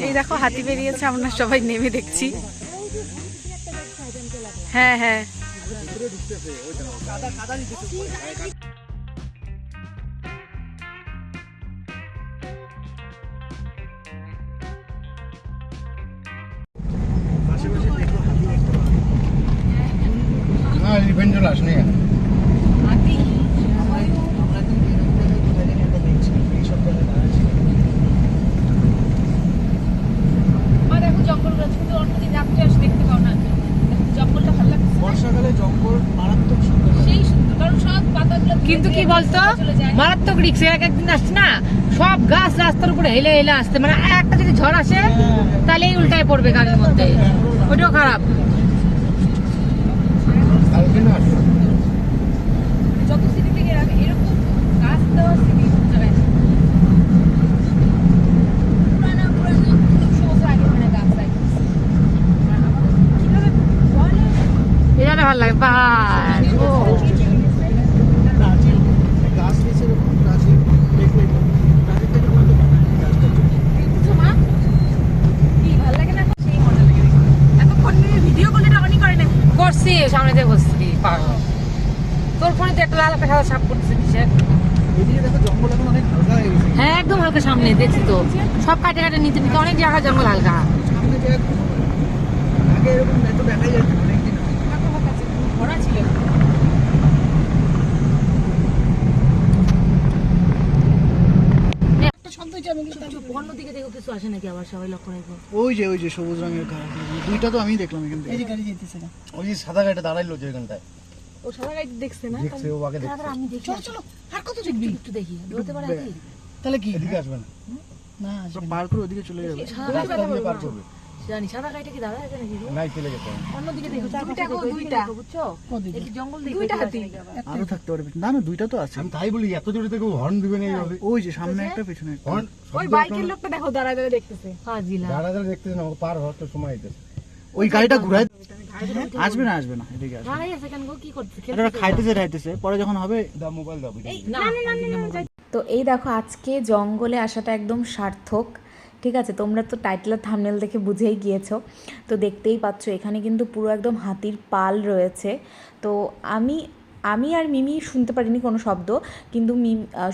এই দেখো হাতি বেরিয়েছে, আমরা সবাই নেমে দেখছি। হ্যাঁ হ্যাঁ কিন্তু কি বলতো মারাত্মক রিক্স। একদিন আসছে না, সব গাছ রাস্তার উপরে হেলে হেলে আসছে, মানে একটা যদি ঝড় আসে তাহলে উল্টায় পড়বে গাড়ির মধ্যে, ওইটাও খারাপ। যত সিটি থেকে এরকম গাছ দেওয়া সিটি ভালো লাগে পাহাড়। করছি সামনে দিয়ে বসছি, তোর ফোনে তো একটা লাল একটা সাদা সাপ করছে। হ্যাঁ একদম হালকা সামনে দেখছি তো, সব কাটে কাটে নিতে নিতে অনেক জায়গা জঙ্গল হালকা। অন্যদিকে দেখো কিছু আসে নাকি আবার, সবাই লক্ষ্য রাখবো। ওই যে সবুজ রঙের গাড়ি, দুইটা তো আমি দেখলাম এখান থেকে। এই যে গাড়ি যেতেছে না, ওই যে সাদা গাড়িটা দাঁড়াইলো যে এখানটায়, ও সাদা গাড়ি দেখছে না, দেখছে ও আগে দেখছে। আমি দেখি। চলো চলো, আর কত দেখবি, একটু দেখি দৌড়তে পারে নাকি। তাহলে কি এদিকে আসবে না? না আসবে, পার করে ওদিকে চলে যাবে, রাস্তা দিয়ে পার করবে। জানি সাদা গাড়িটা কি দাঁড়ায় আছে নাকি? নাই, চলে গেছে। অন্যদিকে দেখো, দুইটা বুঝছো, এই জঙ্গল দেখো, দুইটা হাতি আরো থাকতে পারে। না না, দুইটা তো আছে। আমি তাই বলি, এত জোরে থেকে হর্ন দিবে না এইভাবে। ওই যে সামনে একটা পেছনে একটা হর্ন। ওই বাইকের লোকটা দেখো দাঁড়ায় দাঁড়ায় দেখতেছে, ফাজিলা দাঁড়ায় দাঁড়ায় দেখতেছে না, ও পার হতে সময় হইতেছে। ওই গাড়িটা ঘুরায় আসবে না, আসবে না, এদিকে আসবে। দাঁড়াই আছে কেন গো, কি করতেছে? এটা খাইতেছে, পরে যখন হবে দাও মোবাইল দাও। না না। তো এই দেখো আজকে জঙ্গলে আসাটা একদম সার্থক। ঠিক আছে, তোমরা তো টাইটেল আর থাম্বনেল দেখে বুঝেই গিয়েছো, তো দেখতেই পাচ্ছ এখানে কিন্তু পুরো একদম হাতির পাল রয়েছে। তো আমি আর মিমি শুনতে পারিনি কোনো শব্দ, কিন্তু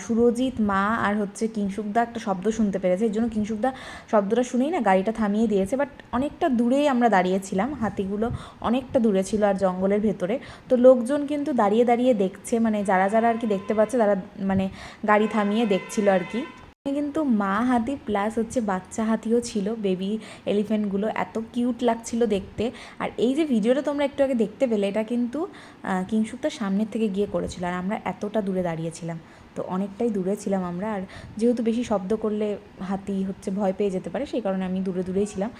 সুরজিৎ, মা আর হচ্ছে কিংশুকদা একটা শব্দ শুনতে পেরেছে, এই জন্য কিংশুকদা শব্দটা শুনেই না গাড়িটা থামিয়ে দিয়েছে। বাট অনেকটা দূরেই আমরা দাঁড়িয়েছিলাম, হাতিগুলো অনেকটা দূরে ছিল আর জঙ্গলের ভেতরে। তো লোকজন কিন্তু দাঁড়িয়ে দাঁড়িয়ে দেখছে, মানে যারা যারা আর কি দেখতে পাচ্ছে তারা মানে গাড়ি থামিয়ে দেখছিল আর কি। কিন্তু মা হাতি প্লাস হচ্ছে বাচ্চা হাতিও ছিল, বেবি এলিফ্যান্টগুলো এত কিউট লাগছিল দেখতে। আর এই যে ভিডিওটা তোমরা একটু আগে দেখতে পেলে, এটা কিন্তু কিংশুকদার সামনের থেকে গিয়ে করেছিল, আর আমরা এতটা দূরে দাঁড়িয়েছিলাম, তো অনেকটাই দূরে ছিলাম আমরা। আর যেহেতু বেশি শব্দ করলে হাতি হচ্ছে ভয় পেয়ে যেতে পারে, সেই কারণে আমি দূরে দূরেই ছিলাম।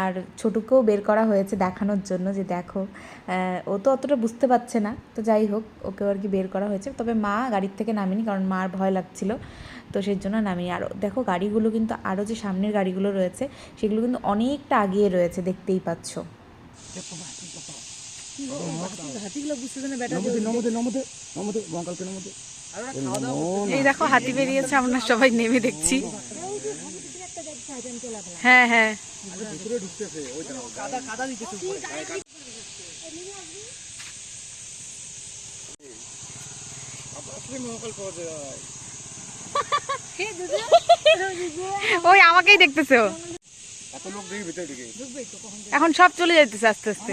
আর ছোটুকেও বের করা হয়েছে দেখানোর জন্য যে দেখো, ও তো অতটা বুঝতে পারছে না, তো যাই হোক ওকেও আর কি বের করা হয়েছে। তবে মা গাড়ির থেকে নামেনি, কারণ মার ভয় লাগছিল, তো সেই জন্য নামিনি। আর দেখো গাড়িগুলো কিন্তু আরও যে সামনের গাড়িগুলো রয়েছে সেগুলো কিন্তু অনেকটা আগিয়ে রয়েছে, দেখতেই পাচ্ছ। এই দেখো হাতি বেরিয়েছে, আমরা সবাই নেমে দেখছি। হ্যাঁ হ্যাঁ ওই আমাকেই দেখতেছে, এখন সব চলে যাইতেছে আস্তে আস্তে।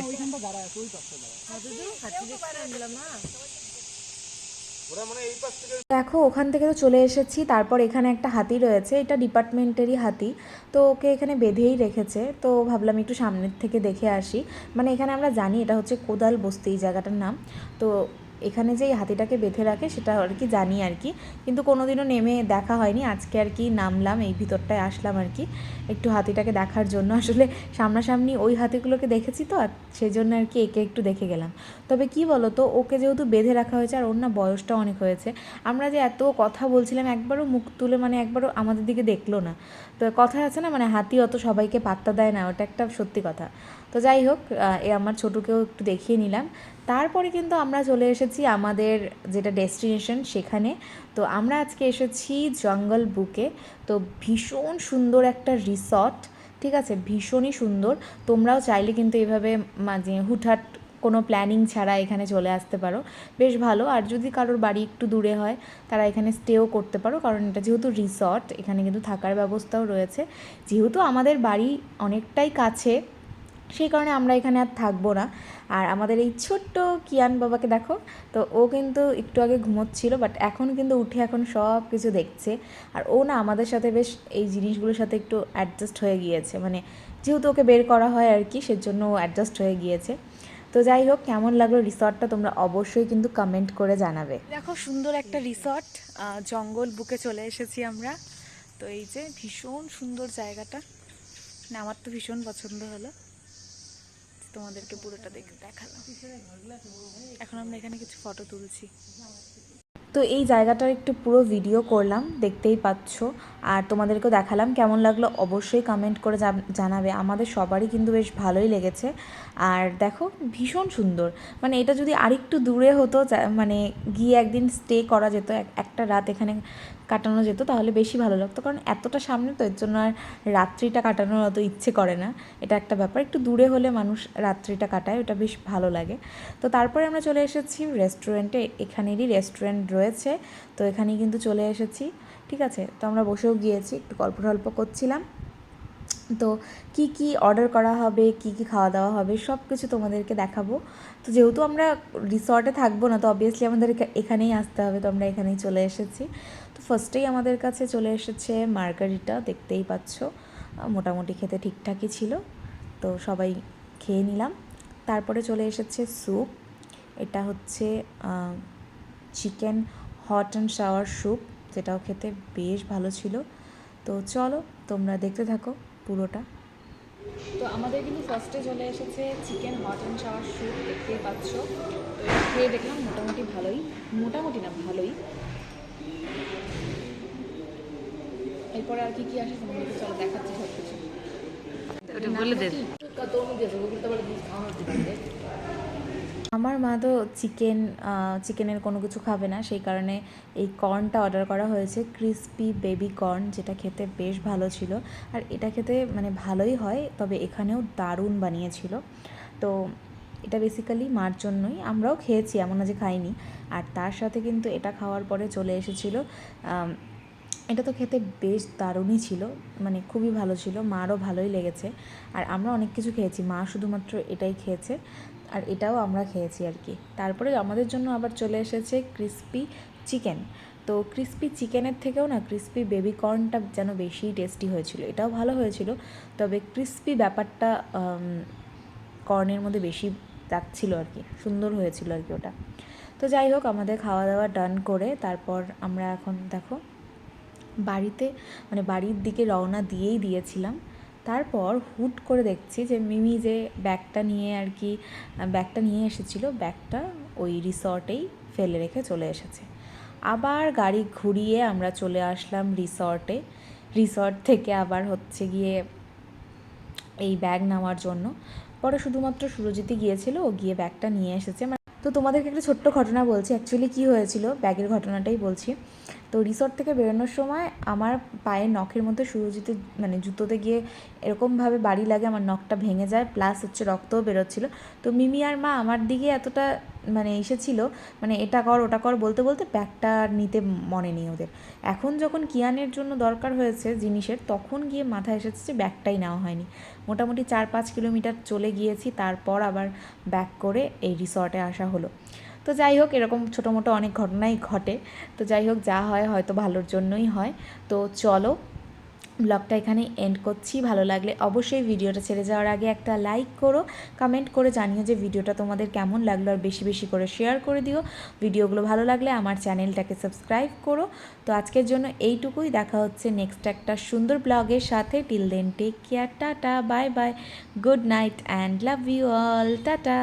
দেখো ওখান থেকে তো চলে এসেছি, তারপর এখানে একটা হাতি রয়েছে, এটা ডিপার্টমেন্টেরই হাতি, তো ওকে এখানে বেঁধেই রেখেছে। তো ভাবলাম একটু সামনের থেকে দেখে আসি, মানে এখানে আমরা জানি এটা হচ্ছে কোদাল বস্তি এই জায়গাটার নাম। তো এখানে যে এই হাতিটাকে বেঁধে রাখে সেটা আর কি জানি আর কি, কিন্তু কোনোদিনও নেমে দেখা হয়নি। আজকে আর কি নামলাম, এই ভিতরটায় আসলাম আর কি একটু হাতিটাকে দেখার জন্য। আসলে সামনাসামনি ওই হাতিগুলোকে দেখেছি তো, আর সেই জন্য আর কি একে একটু দেখে গেলাম। তবে কি বলো তো, ওকে যেহেতু বেঁধে রাখা হয়েছে আর ওর না বয়সটা অনেক হয়েছে, আমরা যে এত কথা বলছিলাম একবারও মুখ তুলে মানে একবারও আমাদের দিকে দেখলো না। তো কথা আছে না, মানে হাতি অত সবাইকে পাত্তা দেয় না, ওটা একটা সত্যি কথা। তো যাই হোক, এ আমার ছোটকেও একটু দেখিয়ে নিলাম। তারপরে কিন্তু আমরা চলে এসেছি আমাদের যেটা ডেস্টিনেশন সেখানে। তো আমরা আজকে এসেছি জঙ্গল বুকে। তো ভীষণ সুন্দর একটা রিসর্ট, ঠিক আছে, ভীষণই সুন্দর। তোমরাও চাইলে কিন্তু এইভাবে মাঝে হুটহাট কোনো প্ল্যানিং ছাড়া এখানে চলে আসতে পারো, বেশ ভালো। আর যদি কারোর বাড়ি একটু দূরে হয় তারা এখানে স্টেও করতে পারো, কারণ এটা যেহেতু রিসর্ট এখানে কিন্তু থাকার ব্যবস্থাও রয়েছে। যেহেতু আমাদের বাড়ি অনেকটাই কাছে, সেই কারণে আমরা এখানে আর থাকবো না। আর আমাদের এই ছোট্ট কিয়ান বাবাকে দেখো, তো ও কিন্তু একটু আগে ঘুমোচ্ছিল, বাট এখন কিন্তু উঠে এখন সব কিছু দেখছে। আর ও না আমাদের সাথে বেশ এই জিনিসগুলোর সাথে একটু অ্যাডজাস্ট হয়ে গিয়েছে, মানে যেহেতু ওকে বের করা হয় আর কি, সেজন্য ও অ্যাডজাস্ট হয়ে গিয়েছে। তো যাই হোক, কেমন লাগলো রিসর্টটা তোমরা অবশ্যই কিন্তু কমেন্ট করে জানাবে। দেখো সুন্দর একটা রিসর্ট, জঙ্গল বুকে চলে এসেছি আমরা। তো এই যে ভীষণ সুন্দর জায়গাটা, না আমার তো ভীষণ পছন্দ হলো। তোমাদেরকে পুরোটা দেখালাম। এখন আমরা এখানে কিছু ফটো তুলছি। তো এই জায়গাটার একটু পুরো ভিডিও করলাম, দেখতেই পাচ্ছ। আর তোমাদেরকেও দেখালাম, কেমন লাগলো অবশ্যই কমেন্ট করে জানাবে। আমাদের সবারই কিন্তু বেশ ভালোই লেগেছে। আর দেখো ভীষণ সুন্দর, মানে এটা যদি আরেকটু দূরে হতো, মানে গিয়ে একদিন স্টে করা যেত, একটা রাত এখানে কাটানো যেত, তাহলে বেশি ভালো লাগতো। কারণ এতটা সামনে তো, এর জন্য আর রাত্রিটা কাটানোর অত ইচ্ছে করে না। এটা একটা ব্যাপার, একটু দূরে হলে মানুষ রাত্রিটা কাটায়, ওটা বেশ ভালো লাগে। তো তারপরে আমরা চলে এসেছি রেস্টুরেন্টে, এখানেরই রেস্টুরেন্ট রয়েছে, তো এখানেই কিন্তু চলে এসেছি, ঠিক আছে। তো আমরা বসেও গিয়েছি, একটু গল্প টল্প করছিলাম। তো কি কি অর্ডার করা হবে, কি কি খাওয়া দাওয়া হবে, সব কিছু তোমাদেরকে দেখাবো। তো যেহেতু আমরা রিসর্টে থাকবো না, তো অবভিয়াসলি আমাদের এখানেই আসতে হবে, তো আমরা এখানেই চলে এসেছি। তো ফার্স্টেই আমাদের কাছে চলে এসেছে মার্গারিটা, দেখতেই পাচ্ছ। মোটামুটি খেতে ঠিকঠাকই ছিল, তো সবাই খেয়ে নিলাম। তারপরে চলে এসেছে স্যুপ, এটা হচ্ছে chicken hot and shower soup, যেটাও খেতে বেশ ভালো ছিল। তো চলো তোমরা দেখতে থাকো পুরোটা। তো আমাদের কিন্তু ফার্স্টে চলে এসেছে chicken hot and shower soup, দেখতেই পাচ্ছ। তো এটা খেয়ে দেখলাম মোটামুটি ভালোই, মোটামুটি না ভালোই। এরপরে আর কি কি আসে তোমাদেরকে চলো দেখাচ্ছি সব কিছু। আমার মা তো চিকেনের কোনো কিছু খাবে না, সেই কারণে এই কর্নটা অর্ডার করা হয়েছে, ক্রিসপি বেবি কর্ন, যেটা খেতে বেশ ভালো ছিল। আর এটা খেতে মানে ভালোই হয়, তবে এখানেও দারুণ বানিয়েছিল। তো এটা বেসিক্যালি মার জন্যই, আমরাও খেয়েছি, এমন না যে খাইনি। আর তার সাথে কিন্তু এটা খাওয়ার পরে চলে এসেছিলো, এটা তো খেতে বেশ দারুণই ছিল, মানে খুবই ভালো ছিল, মারও ভালোই লেগেছে। আর আমরা অনেক কিছু খেয়েছি, মা শুধুমাত্র এটাই খেয়েছে, আর এটাও আমরা খেয়েছি আর কি। তারপরে আমাদের জন্য আবার চলে এসেছে ক্রিসপি চিকেন। তো ক্রিসপি চিকেনের থেকেও না ক্রিসপি বেবি কর্নটা যেন বেশি টেস্টি হয়েছিল, এটাও ভালো হয়েছিল, তবে ক্রিসপি ব্যাপারটা কর্নের মধ্যে বেশি যাচ্ছিল আর কি, সুন্দর হয়েছিল আর কি ওটা। তো যাই হোক, আমাদের খাওয়া দাওয়া ডান করে তারপর আমরা এখন দেখো বাড়িতে, মানে বাড়ির দিকে রওনা দিয়েছিলাম। তারপর হুট করে দেখছি যে মিমি যে ব্যাগটা নিয়ে আর কি ব্যাগটা নিয়ে এসেছিলো, ব্যাগটা ওই রিসর্টেই ফেলে রেখে চলে এসেছে। আবার গাড়ি ঘুরিয়ে আমরা চলে আসলাম রিসর্টে, রিসর্ট থেকে আবার হচ্ছে গিয়ে এই ব্যাগ নেওয়ার জন্য। পরে শুধুমাত্র সুরজিতই গিয়েছিল, ও গিয়ে ব্যাগটা নিয়ে এসেছে। তো তোমাদেরকে একটা ছোট্ট ঘটনা বলছি, অ্যাকচুয়ালি কী হয়েছিল ব্যাগের ঘটনাটাই বলছি। তো রিসর্ট থেকে বেরোনোর সময় আমার পায়ের নখের মধ্যে সুরজিতের মানে জুতোতে গিয়ে এরকমভাবে বাড়ি লাগে, আমার নখটা ভেঙে যায়, প্লাস হচ্ছে রক্তও বেরোচ্ছিলো। তো মিমি আর মা আমার দিকে এতটা মানে এসেছিলো, মানে এটা কর ওটা কর বলতে বলতে ব্যাগটা নিতে মনে নেই ওদের। এখন যখন কিয়ানের জন্য দরকার হয়েছে জিনিসের, তখন গিয়ে মাথায় এসেছে যে ব্যাগটাই নেওয়া হয়নি। মোটামুটি 4-5 কিলোমিটার চলে গিয়েছি, তারপর আবার ব্যাক করে এই রিসর্টে আসা হলো। তো যাই হোক, এরকম ছোটো মোটো অনেক ঘটনাই ঘটে। তো যাই হোক, যা হয় হয়তো ভালোর জন্যই হয়। তো চলো ব্লগটা এখানে এন্ড করছি। ভালো লাগলে অবশ্যই ভিডিওটা ছেড়ে যাওয়ার আগে একটা লাইক করো, কমেন্ট করে জানিও যে ভিডিওটা তোমাদের কেমন লাগলো, আর বেশি বেশি করে শেয়ার করে দিও। ভিডিওগুলো ভালো লাগলে আমার চ্যানেলটাকে সাবস্ক্রাইব করো। তো আজকের জন্য এইটুকুই, দেখা হচ্ছে নেক্সট একটা সুন্দর ব্লগের সাথে। Till then take care, tata, bye bye, good night and love you all, tata.